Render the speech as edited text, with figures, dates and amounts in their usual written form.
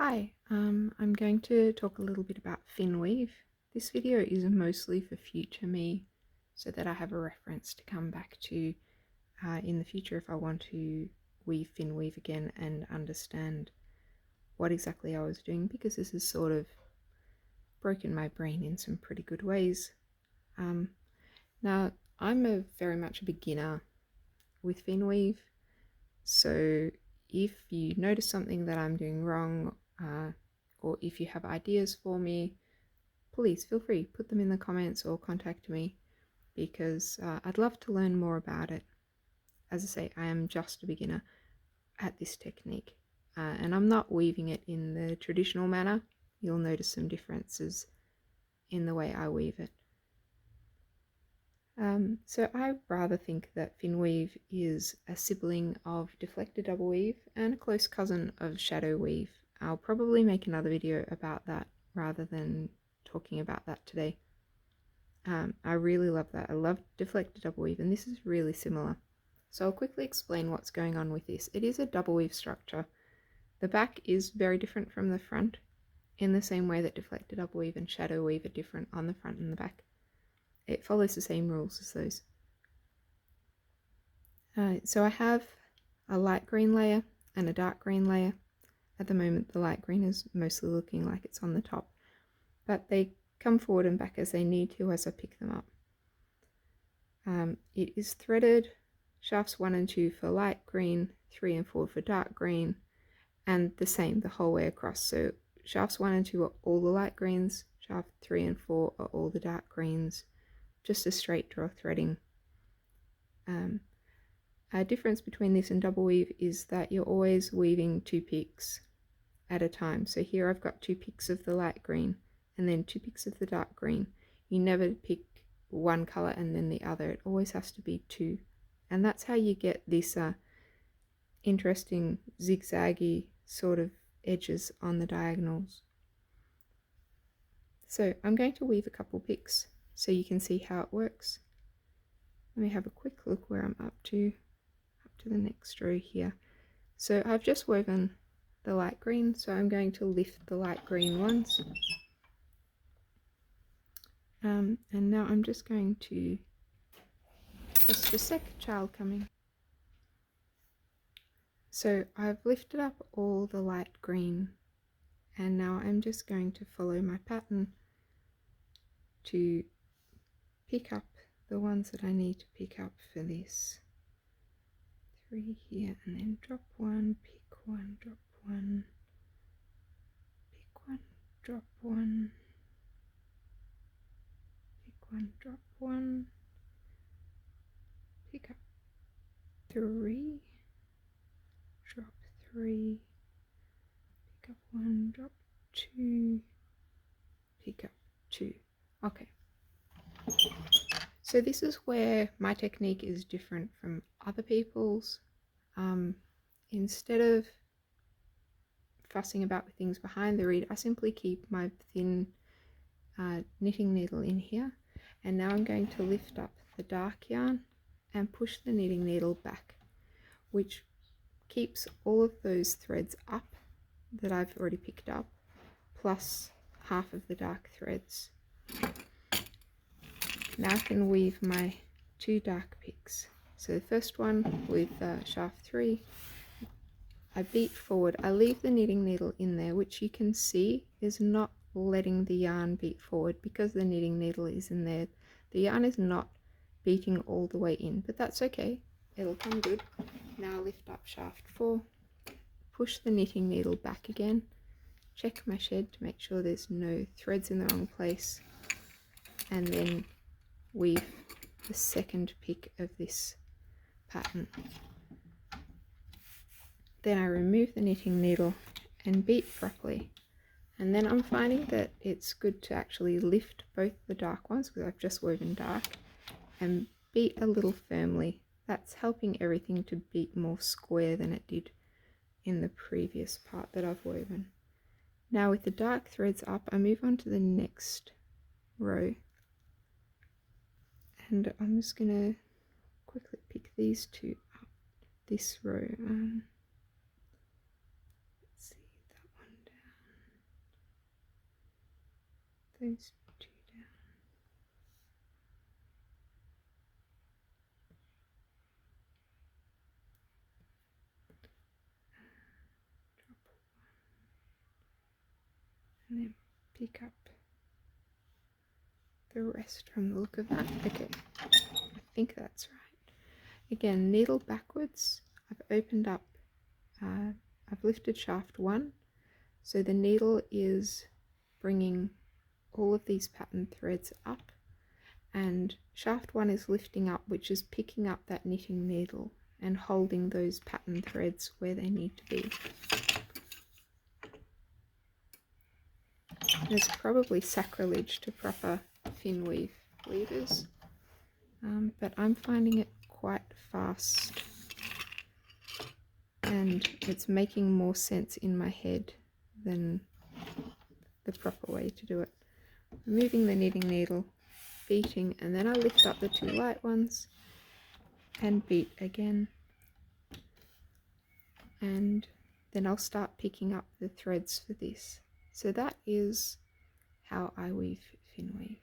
Hi, I'm going to talk a little bit about Finnweave. This video is mostly for future me so that I have a reference to come back to in the future if I want to weave Finnweave again and understand what exactly I was doing, because this has sort of broken my brain in some pretty good ways. Now, I'm very much a beginner with Finnweave, so if you notice something that I'm doing wrong, or if you have ideas for me, please feel free, put them in the comments or contact me, because I'd love to learn more about it. As I say, I am just a beginner at this technique, and I'm not weaving it in the traditional manner. You'll notice some differences in the way I weave it. So I rather think that Finnweave is a sibling of deflected double weave and a close cousin of shadow weave. I'll probably make another video about that rather than talking about that today. I really love that. I love deflected double weave, and this is really similar. So I'll quickly explain what's going on with this. It is a double weave structure. The back is very different from the front, in the same way that deflected double weave and shadow weave are different on the front and the back. It follows the same rules as those. So I have a light green layer and a dark green layer. At the moment the light green is mostly looking like it's on the top, but they come forward and back as they need to as I pick them up. It is threaded shafts 1 and 2 for light green, 3 and 4 for dark green, and the same the whole way across. So shafts 1 and 2 are all the light greens, shaft 3 and 4 are all the dark greens, just a straight draw threading. A difference between this and double weave is that you're always weaving 2 picks at a time. So here I've got 2 picks of the light green and then 2 picks of the dark green. You never pick one color and then the other. It always has to be 2, and that's how you get this interesting zigzaggy sort of edges on the diagonals. So I'm going to weave a couple picks so you can see how it works. Let me have a quick look where I'm up to the next row here. So I've just woven the light green, so I'm going to lift the light green ones, and now I'm just going to, just a sec, child coming. So I've lifted up all the light green, and now I'm just going to follow my pattern to pick up the ones that I need to pick up for this. 3 here, and then drop 1, pick 1, drop 1, pick 1, drop 1, pick 1, drop 1, pick up 3, drop 3, pick up 1, drop 2, pick up 2. Okay. So this is where my technique is different from other people's. Instead of fussing about with things behind the reed, I simply keep my thin knitting needle in here, and now I'm going to lift up the dark yarn and push the knitting needle back, which keeps all of those threads up that I've already picked up, plus half of the dark threads. Now I can weave my 2 dark picks. So the first one with shaft 3, I beat forward. I leave the knitting needle in there, which you can see is not letting the yarn beat forward because the knitting needle is in there. The yarn is not beating all the way in, but that's okay. It'll come good. Now lift up shaft 4, push the knitting needle back again, check my shed to make sure there's no threads in the wrong place, and then weave the second pick of this pattern. Then I remove the knitting needle and beat properly, and then I'm finding that it's good to actually lift both the dark ones, because I've just woven dark, and beat a little firmly. That's helping everything to beat more square than it did in the previous part that I've woven. Now with the dark threads up, I move on to the next row, and I'm just going to quickly pick these 2 up this row. Let's see, that one down. those two down. Drop one. And then pick up the rest from the look of that. Okay, I think that's right. Again, needle backwards. I've opened up, I've lifted shaft 1, so the needle is bringing all of these pattern threads up, and shaft 1 is lifting up, which is picking up that knitting needle and holding those pattern threads where they need to be. There's probably sacrilege to proper Finnweave weavers, but I'm finding it quite fast and it's making more sense in my head than the proper way to do it. Removing the knitting needle, beating, and then I lift up the 2 light ones and beat again, and then I'll start picking up the threads for this. So that is how I weave Finnweave.